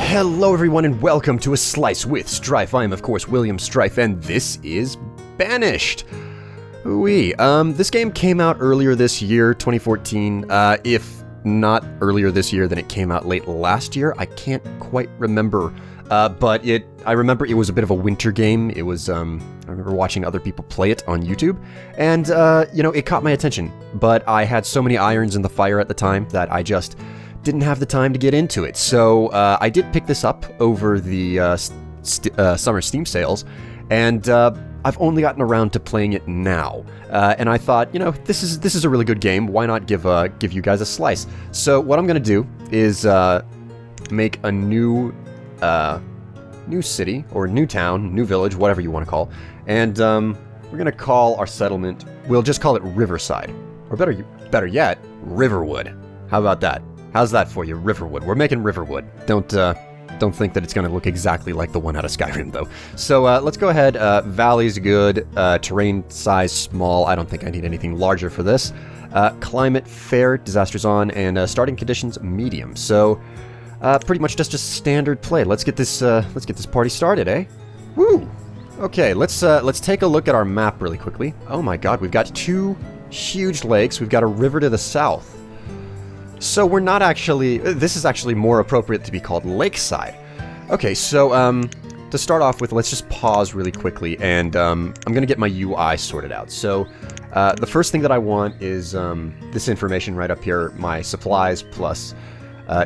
Hello everyone and welcome to A Slice with Strife. I am of course William Strife and this is Banished. Ooh-wee. This game came out earlier this year, 2014. If not earlier this year, then it came out late last year. I can't quite remember. But I remember it was a bit of a winter game. It was, I remember watching other people play it on YouTube. And, you know, it caught my attention. But I had so many irons in the fire at the time that I just didn't have the time to get into it. So, I did pick this up over the summer Steam sales. And, I've only gotten around to playing it now. And I thought, you know, this is a really good game. Why not give you guys a slice? So what I'm gonna do is make a new city or new town, new village, whatever you want to call. And we're gonna call our settlement. We'll just call it Riverside, or better yet, Riverwood. How about that? How's that for you, Riverwood? We're making Riverwood. Don't think that it's going to look exactly like the one out of Skyrim, though. So let's go ahead. Valley's good. Terrain size small. I don't think I need anything larger for this. Climate fair. Disasters on. And starting conditions medium. So pretty much just a standard play. Let's get this party started, eh? Woo! Okay, let's take a look at our map really quickly. Oh my God, we've got two huge lakes. We've got a river to the south. So we're not actually... This is actually more appropriate to be called Lakeside. Okay, so to start off with, let's just pause really quickly, and I'm going to get my UI sorted out. So the first thing that I want is this information right up here, my supplies plus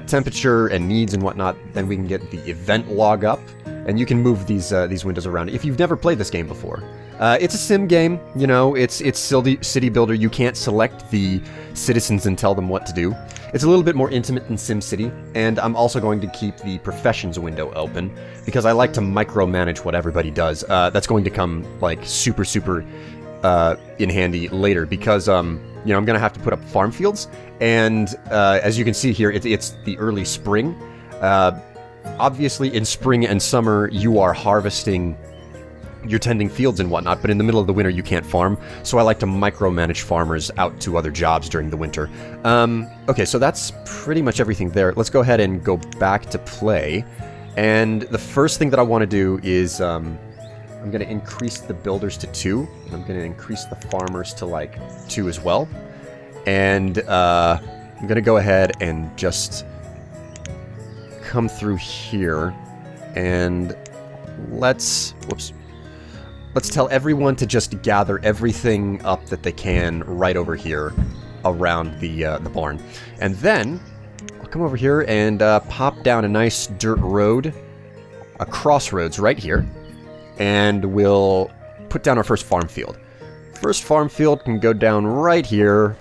temperature and needs and whatnot. Then we can get the event log up, and you can move these windows around if you've never played this game before. It's a sim game, you know, it's city builder. You can't select the citizens and tell them what to do. It's a little bit more intimate than SimCity, and I'm also going to keep the professions window open, because I like to micromanage what everybody does. That's going to come, like, super in handy later, because, you know, I'm going to have to put up farm fields, and as you can see here, it's the early spring. Obviously, in spring and summer, you are harvesting, you're tending fields and whatnot, but in the middle of the winter you can't farm, so I like to micromanage farmers out to other jobs during the winter. Okay, so that's pretty much everything there. Let's go ahead and go back to play, and the first thing that I want to do is I'm going to increase the builders to 2, and I'm going to increase the farmers to, like, 2 as well, and I'm going to go ahead and just come through here, and let's tell everyone to just gather everything up that they can right over here around the barn. And then I'll come over here and pop down a nice dirt road, a crossroads right here, and we'll put down our first farm field. First farm field can go down right here.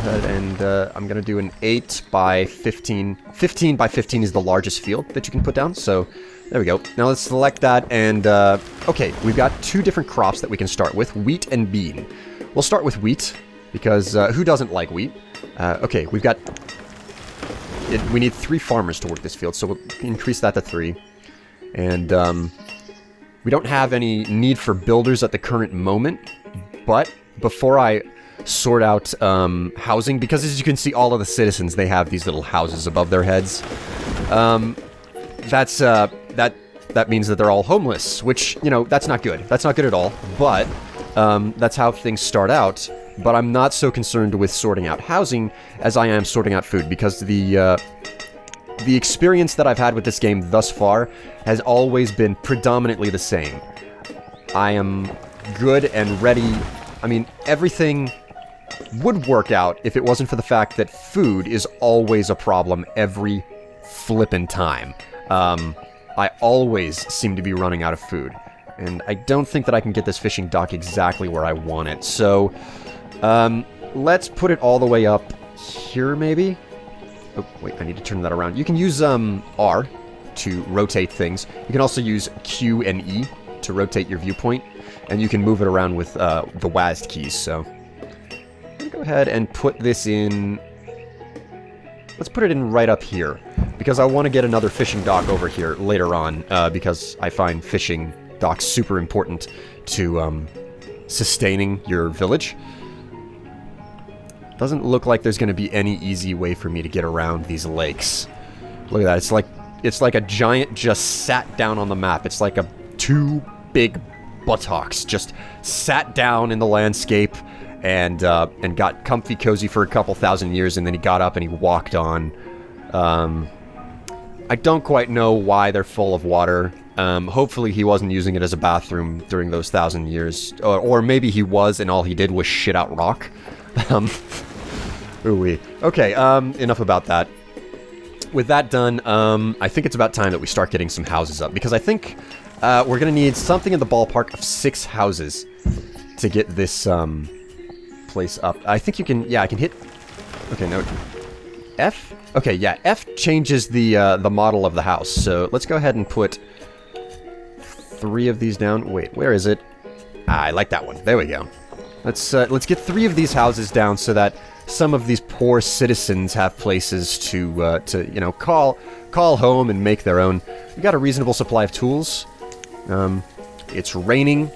And I'm going to do an 8 by 15. 15 by 15 is the largest field that you can put down, so there we go. Now let's select that, and okay, we've got 2 different crops that we can start with, wheat and bean. We'll start with wheat, because who doesn't like wheat? Okay, we've got... we need 3 farmers to work this field, so we'll increase that to 3. And we don't have any need for builders at the current moment, but before I sort out housing, because as you can see, all of the citizens, they have these little houses above their heads. That means that they're all homeless, which, you know, that's not good. That's not good at all, but that's how things start out. But I'm not so concerned with sorting out housing as I am sorting out food, because the experience that I've had with this game thus far has always been predominantly the same. I am good and ready. I mean, everything would work out if it wasn't for the fact that food is always a problem every flippin' time. I always seem to be running out of food, and I don't think that I can get this fishing dock exactly where I want it, so let's put it all the way up here, maybe? Oh, wait, I need to turn that around. You can use R to rotate things. You can also use Q and E to rotate your viewpoint, and you can move it around with the WASD keys, so I'm gonna go ahead and put this in... Let's put it in right up here, because I want to get another fishing dock over here later on, because I find fishing docks super important to sustaining your village. Doesn't look like there's going to be any easy way for me to get around these lakes. Look at that, it's like it's like a giant just sat down on the map. It's like two big buttocks just sat down in the landscape and got comfy cozy for a couple thousand years, and then he got up and he walked on. I don't quite know why they're full of water. Hopefully he wasn't using it as a bathroom during those 1,000 years. Or maybe he was and all he did was shit out rock. Ooh-wee. Okay, enough about that. With that done, I think it's about time that we start getting some houses up. Because I think we're going to need something in the ballpark of 6 houses to get this place up. I think you can... Yeah, I can hit... Okay, no... F? Okay, yeah, F changes the model of the house. So let's go ahead and put 3 of these down. Wait, where is it? Ah, I like that one. There we go. Let's get 3 of these houses down so that some of these poor citizens have places to you know, call home and make their own. We got a reasonable supply of tools. It's raining.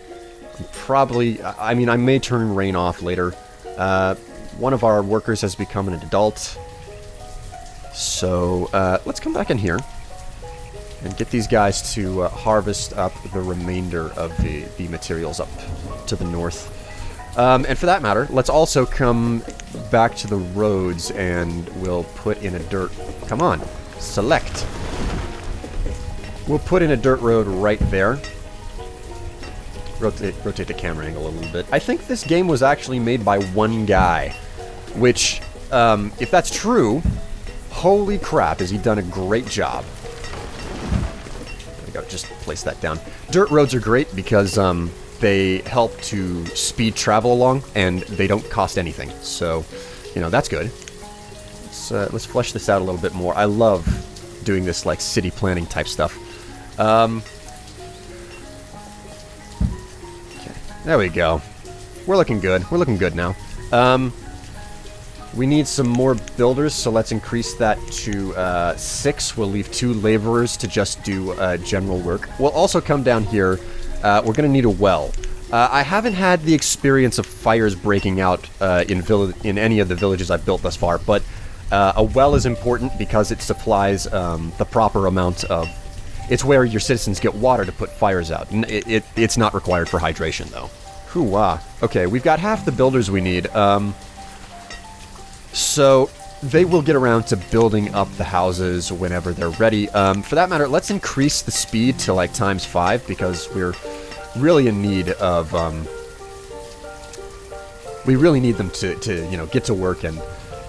Probably, I mean, I may turn rain off later. One of our workers has become an adult. So, let's come back in here and get these guys to harvest up the remainder of the materials up to the north. And for that matter, let's also come back to the roads and we'll put in a dirt... Come on, select. We'll put in a dirt road right there. Rotate the camera angle a little bit. I think this game was actually made by one guy, which, if that's true... Holy crap, has he done a great job. There we go, just place that down. Dirt roads are great because they help to speed travel along, and they don't cost anything. So, you know, that's good. Let's flesh this out a little bit more. I love doing this, like, city planning type stuff. Okay, there we go. We're looking good. We're looking good now. We need some more builders, so let's increase that to 6. We'll leave 2 laborers to just do general work. We'll also come down here. We're going to need a well. I haven't had the experience of fires breaking out in any of the villages I've built thus far, but a well is important because it supplies the proper amount of... It's where your citizens get water to put fires out. It's not required for hydration, though. Hoo-wah. Okay, we've got half the builders we need. So, they will get around to building up the houses whenever they're ready. For that matter, let's increase the speed to, like, ×5, because we're really in need of, we really need them to, you know, get to work and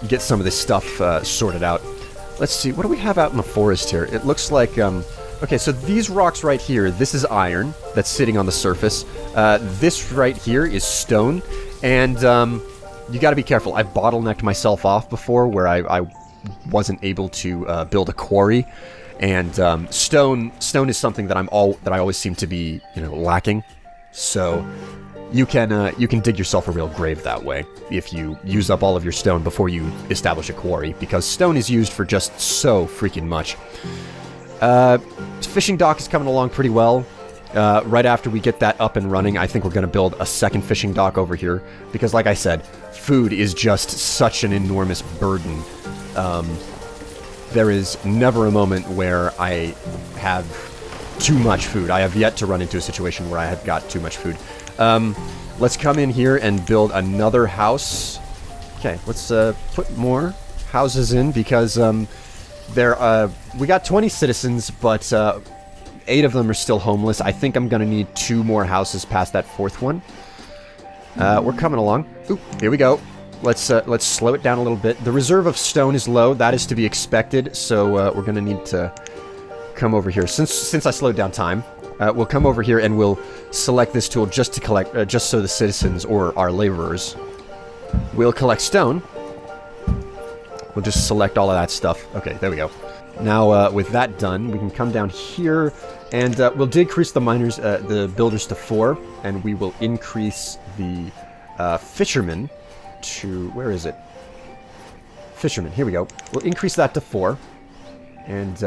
get some of this stuff sorted out. Let's see, what do we have out in the forest here? It looks like, okay, so these rocks right here, this is iron that's sitting on the surface. This right here is stone, and, you gotta be careful. I've bottlenecked myself off before where I wasn't able to build a quarry, and stone is something that I always seem to be, you know, lacking. So you can dig yourself a real grave that way if you use up all of your stone before you establish a quarry, because stone is used for just so freaking much. Fishing dock is coming along pretty well. Right after we get that up and running, I think we're going to build a second fishing dock over here, because like I said, food is just such an enormous burden. There is never a moment where I have too much food. I have yet to run into a situation where I have got too much food. Let's come in here and build another house. Okay, let's put more houses in, because we got 20 citizens, but 8 of them are still homeless. I think I'm gonna need 2 more houses past that 4th one. We're coming along. Ooh, here we go. Let's slow it down a little bit. The reserve of stone is low. That is to be expected. So we're gonna need to come over here. Since I slowed down time, we'll come over here and we'll select this tool just to collect, just so the citizens or our laborers will collect stone. We'll just select all of that stuff. Okay, there we go. Now, with that done, we can come down here, and we'll decrease the miners, the builders to 4, and we will increase the fishermen to... Where is it? Fishermen, here we go. We'll increase that to 4, and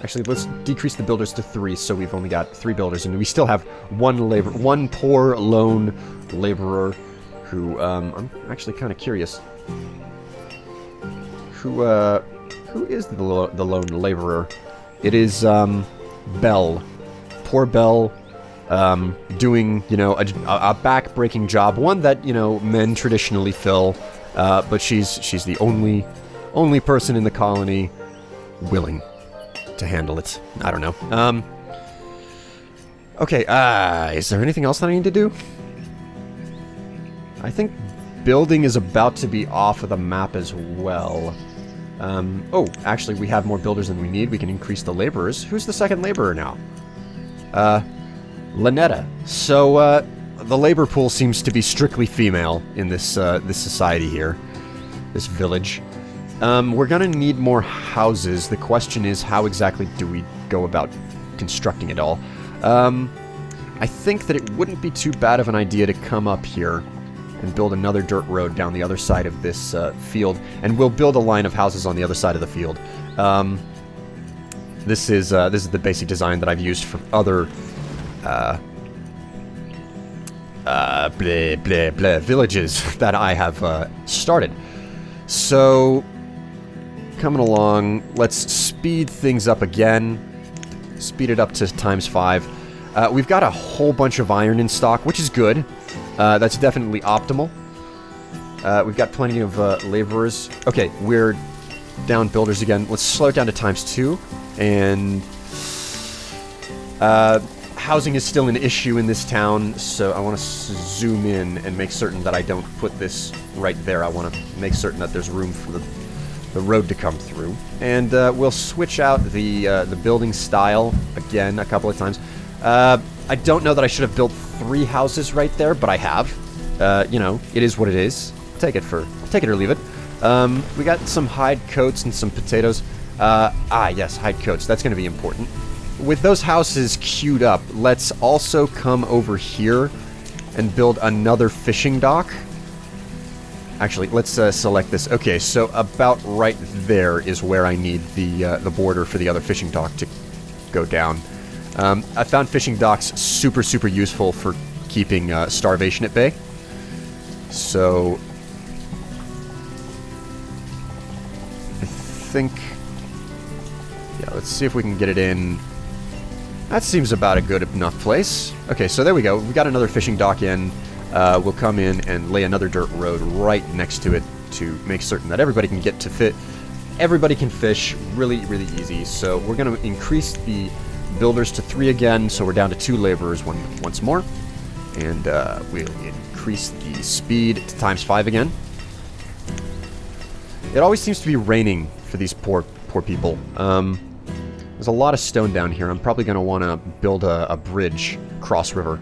actually, let's decrease the builders to 3, so we've only got 3 builders, and we still have one poor lone laborer who, I'm actually kind of curious. Who is the lone laborer? It is, Belle. Poor Belle, doing, you know, a back-breaking job. One that, you know, men traditionally fill, but she's the only person in the colony willing to handle it. I don't know. Okay, is there anything else that I need to do? I think building is about to be off of the map as well. Oh, actually, we have more builders than we need. We can increase the laborers. Who's the second laborer now? Lynetta. So, the labor pool seems to be strictly female in this, this society here. This village. We're gonna need more houses. The question is, how exactly do we go about constructing it all? I think that it wouldn't be too bad of an idea to come up here and build another dirt road down the other side of this field, and we'll build a line of houses on the other side of the field. This is the basic design that I've used for other villages that I have started. So, coming along, let's speed things up again. Speed it up to ×5. We've got a whole bunch of iron in stock, which is good. That's definitely optimal. We've got plenty of laborers. Okay, we're down builders again. Let's slow it down to ×2. And housing is still an issue in this town, so I want to zoom in and make certain that I don't put this right there. I want to make certain that there's room for the road to come through. And we'll switch out the building style again a couple of times. I don't know that I should have built 3 houses right there, but I have. You know, it is what it is. Take it or leave it. We got some hide coats and some potatoes. Yes, hide coats. That's going to be important. With those houses queued up, let's also come over here and build another fishing dock. Actually, let's select this. Okay, so about right there is where I need the border for the other fishing dock to go down. I found fishing docks super useful for keeping starvation at bay. So, I think, yeah, let's see if we can get it in. That seems about a good enough place. Okay, so there we go. We got another fishing dock in. We'll come in and lay another dirt road right next to it to make certain that everybody can get to fit. Everybody can fish really easy. So we're going to increase the builders to 3 again, so we're down to 2 laborers once more. And we'll increase the speed to ×5 again. It always seems to be raining for these poor people. There's a lot of stone down here. I'm probably going to want to build a bridge cross river.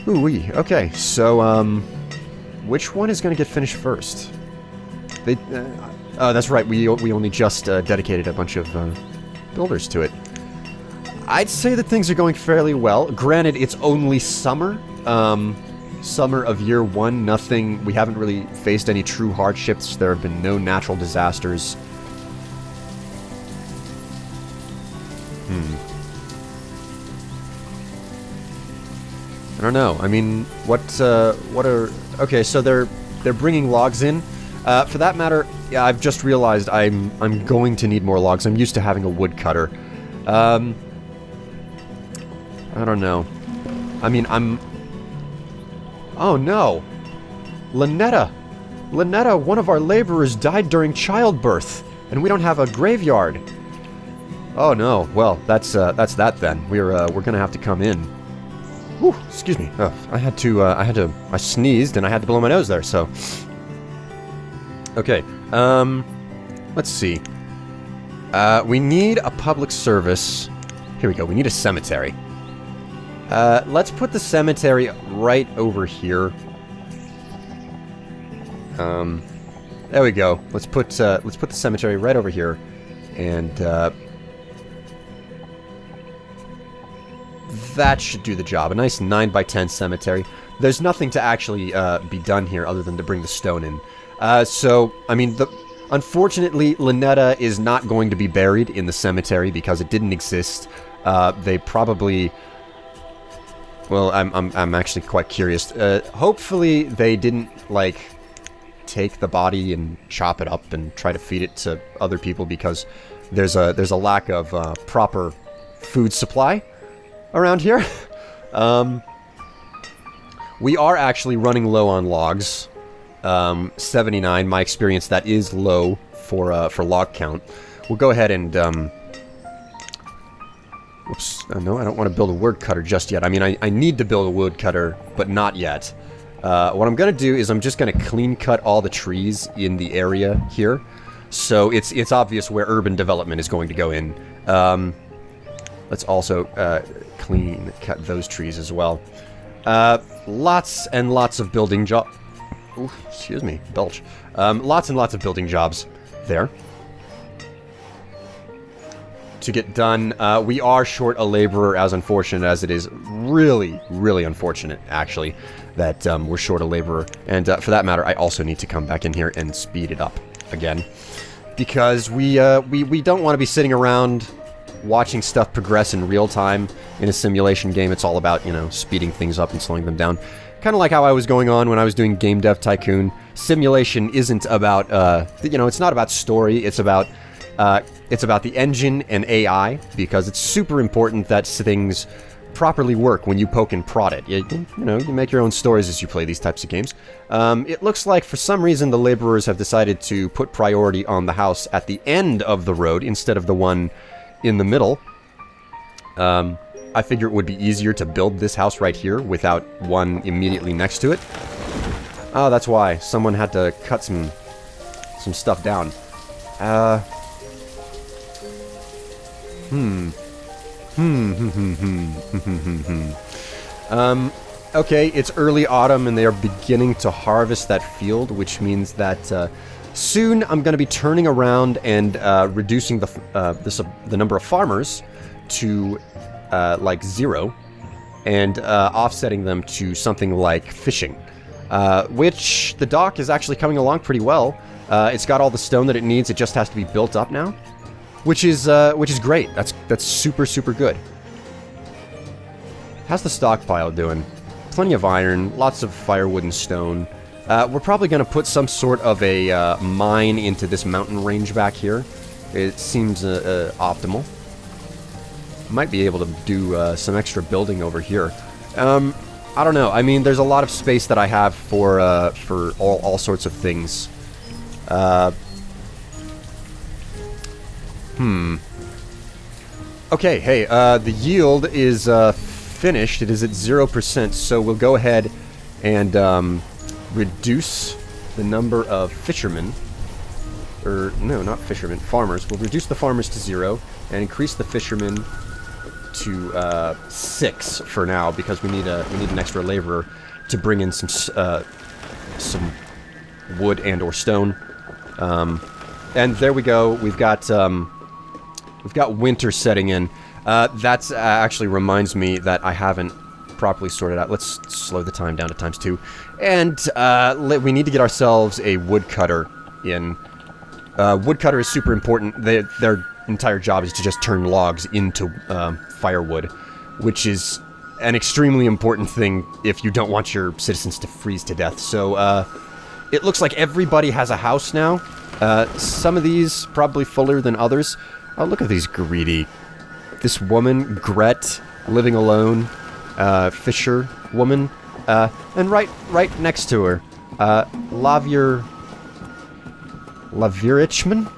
Ooh-wee. Okay, so, which one is going to get finished first? Oh, that's right. We only just dedicated a bunch of builders to it. I'd say that things are going fairly well. Granted, it's only summer. Summer of year 1. Nothing. We haven't really faced any true hardships. There have been no natural disasters. I don't know. I mean, what are... Okay, so they're bringing logs in. For that matter, yeah, I've just realized I'm going to need more logs. I'm used to having a woodcutter. I don't know. I mean, Oh no! Lynetta! Lynetta, one of our laborers died during childbirth, and we don't have a graveyard. Oh no. Well, that's that then. We're gonna have to come in. Whew, excuse me. Oh, I sneezed and I had to blow my nose there, so. Okay, let's see. We need a public service. Here we go, we need a cemetery. Let's put the cemetery right over here. There we go. Let's put the cemetery right over here, and that should do the job. A nice 9x10 cemetery. There's nothing to actually be done here other than to bring the stone in. So, I mean, unfortunately, Lynetta is not going to be buried in the cemetery because it didn't exist. They probably... Well, I'm actually quite curious. Hopefully they didn't, like, take the body and chop it up and try to feed it to other people, because there's a lack of proper food supply around here. We are actually running low on logs. 79. My experience, that is low for log count. We'll go ahead and whoops. No, I don't want to build a wood cutter just yet. I mean, I need to build a wood cutter, but not yet. What I'm going to do is I'm just going to clean cut all the trees in the area here. So it's obvious where urban development is going to go in. Let's also clean cut those trees as well. Lots and lots of building job. Excuse me, belch. Lots and lots of building jobs there to get done. We are short a laborer, as unfortunate as it is. Really, really unfortunate, actually, that we're short a laborer. And for that matter, I also need to come back in here and speed it up again. Because we don't want to be sitting around watching stuff progress in real time in a simulation game. It's all about, you know, speeding things up and slowing them down. Kind of like how I was going on when I was doing Game Dev Tycoon. Simulation isn't about, you know, it's not about story. It's about the engine and AI, because it's super important that things properly work when you poke and prod it. You know, you make your own stories as you play these types of games. It looks like for some reason the laborers have decided to put priority on the house at the end of the road instead of the one in the middle. I figure it would be easier to build this house right here without one immediately next to it. Oh, that's why. Someone had to cut some stuff down. Okay, it's early autumn and they are beginning to harvest that field, which means that soon I'm going to be turning around and reducing the number of farmers to like 0, and offsetting them to something like fishing, which the dock is actually coming along pretty well. It's got all the stone that it needs. It just has to be built up now, which is great. That's super good. How's the stockpile doing? Plenty of iron, lots of firewood and stone. We're probably going to put some sort of a mine into this mountain range back here. It seems optimal. Might be able to do some extra building over here. I don't know. I mean, there's a lot of space that I have for all sorts of things. Okay, hey, the yield is finished. It is at 0%, so we'll go ahead and reduce the number of fishermen. Or, no, not fishermen, farmers. We'll reduce the farmers to 0 and increase the fishermen to 6 for now, because we need an extra laborer to bring in some wood and or stone. And there we go. We've got winter setting in. That's actually reminds me that I haven't properly sorted out. Let's slow the time down to ×2. And we need to get ourselves a woodcutter in. Woodcutter is super important. Their entire job is to just turn logs into firewood, which is an extremely important thing if you don't want your citizens to freeze to death. So it looks like everybody has a house now. Some of these probably fuller than others. Oh, look at these greedy. This woman, Gret, living alone, fisher woman, and right next to her, Lavirichman?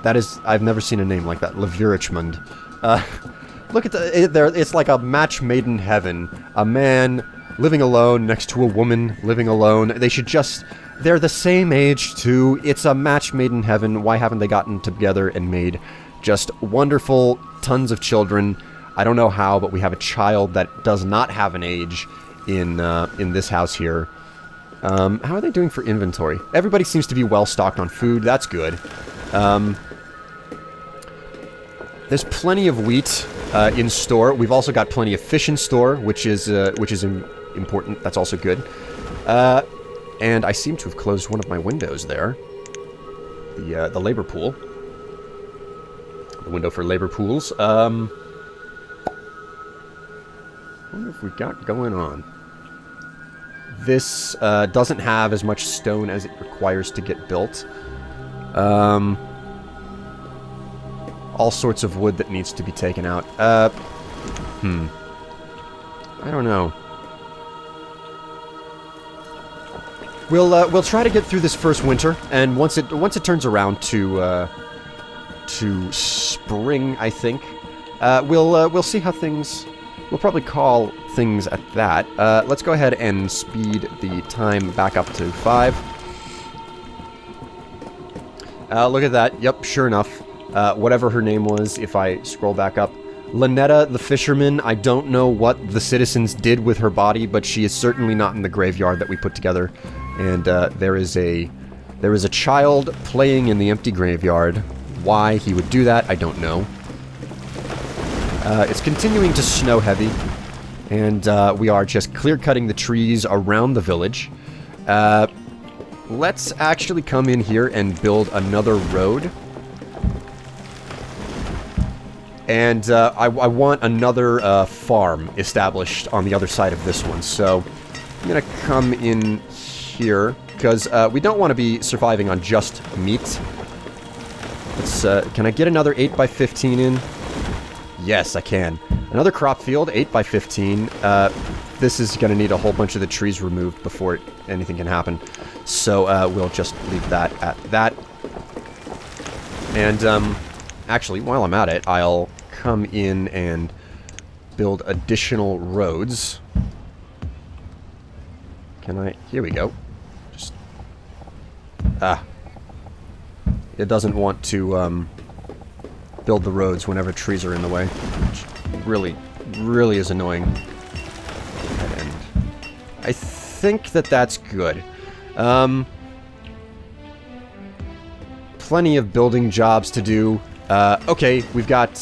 That is, I've never seen a name like that, Lavirichmund. Look at it's like a match made in heaven. A man living alone next to a woman living alone. They're the same age too. It's a match made in heaven. Why haven't they gotten together and made just wonderful tons of children? I don't know how, but we have a child that does not have an age in this house here. How are they doing for inventory? Everybody seems to be well stocked on food. That's good. There's plenty of wheat in store. We've also got plenty of fish in store, which is important. That's also good. And I seem to have closed one of my windows there. The labor pool. The window for labor pools. I wonder if we've got going on. This doesn't have as much stone as it requires to get built. all sorts of wood that needs to be taken out. I don't know. We'll try to get through this first winter, and once it turns around to spring, I think, we'll see how things. We'll probably call things at that. Let's go ahead and speed the time back up to 5. Look at that. Yep, sure enough. Whatever her name was, if I scroll back up. Lynetta, the fisherman, I don't know what the citizens did with her body, but she is certainly not in the graveyard that we put together. And there is a child playing in the empty graveyard. Why he would do that, I don't know. It's continuing to snow heavy, and we are just clear-cutting the trees around the village. Let's actually come in here and build another road. And I want another farm established on the other side of this one. So I'm going to come in here, because we don't want to be surviving on just meat. Let's, can I get another 8x15 in? Yes, I can. Another crop field, 8x15. This is going to need a whole bunch of the trees removed before anything can happen. So we'll just leave that at that. And actually, while I'm at it, I'll come in and build additional roads. Can I? Here we go. Just... It doesn't want to build the roads whenever trees are in the way, which really is annoying. And I think that that's good. Plenty of building jobs to do. Okay, we've got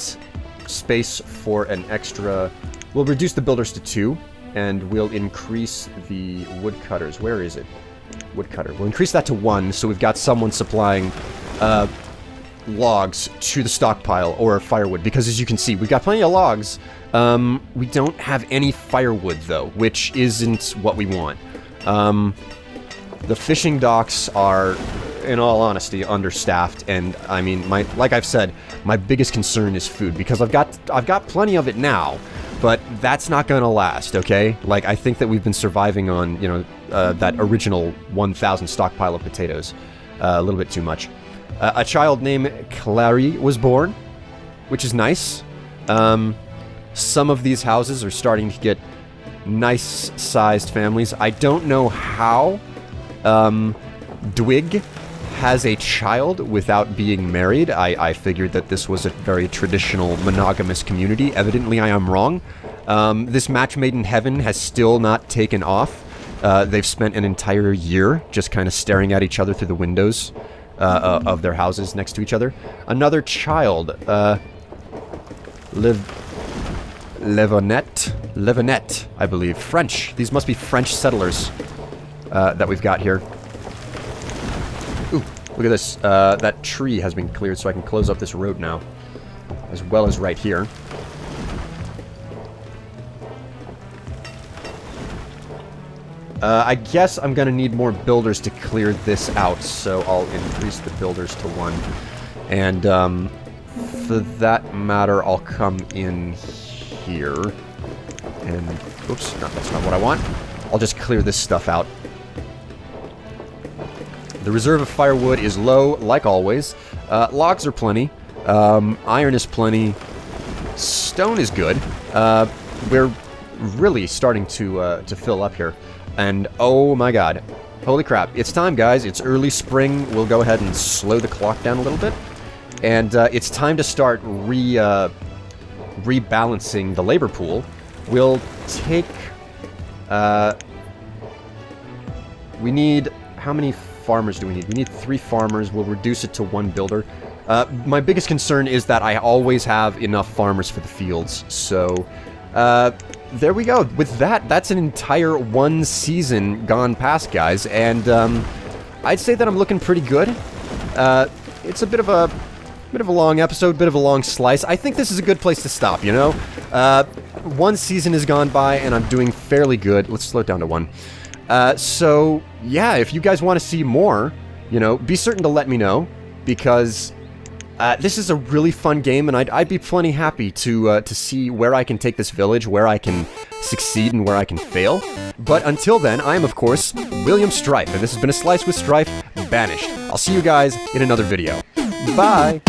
space for an extra... We'll reduce the builders to 2, and we'll increase the woodcutters. Where is it? Woodcutter. We'll increase that to 1, so we've got someone supplying logs to the stockpile, or firewood, because as you can see, we've got plenty of logs. We don't have any firewood, though, which isn't what we want. The fishing docks are, in all honesty, understaffed, and I mean, like I've said, my biggest concern is food, because I've got plenty of it now, but that's not gonna last, okay? Like, I think that we've been surviving on, you know, that original 1,000 stockpile of potatoes a little bit too much. A child named Clary was born, which is nice. Some of these houses are starting to get nice-sized families. I don't know how Dwig has a child without being married. I figured that this was a very traditional monogamous community. Evidently, I am wrong. This match made in heaven has still not taken off. They've spent an entire year just kind of staring at each other through the windows of their houses next to each other. Another child, Levonette, I believe. French. These must be French settlers that we've got here. Ooh, look at this. That tree has been cleared, so I can close up this road now, as well as right here. I guess I'm gonna need more builders to clear this out, so I'll increase the builders to 1. And, for that matter, I'll come in here. And, oops, no, that's not what I want. I'll just clear this stuff out. The reserve of firewood is low, like always. Logs are plenty. Iron is plenty. Stone is good. We're really starting to fill up here. And, oh my god. Holy crap. It's time, guys. It's early spring. We'll go ahead and slow the clock down a little bit. And it's time to start rebalancing the labor pool. We'll take... we need... How many farmers do we need? We need 3 farmers. We'll reduce it to 1 builder. My biggest concern is that I always have enough farmers for the fields. So, there we go. With that, that's an entire 1 season gone past, guys. And I'd say that I'm looking pretty good. It's a bit of a long episode, bit of a long slice. I think this is a good place to stop, you know? 1 season has gone by, and I'm doing fairly good. Let's slow it down to 1. So, yeah, if you guys want to see more, you know, be certain to let me know, because This is a really fun game, and I'd be plenty happy to see where I can take this village, where I can succeed and where I can fail. But until then, I am, of course, William Strife, and this has been a Slice with Strife, Banished. I'll see you guys in another video. Bye!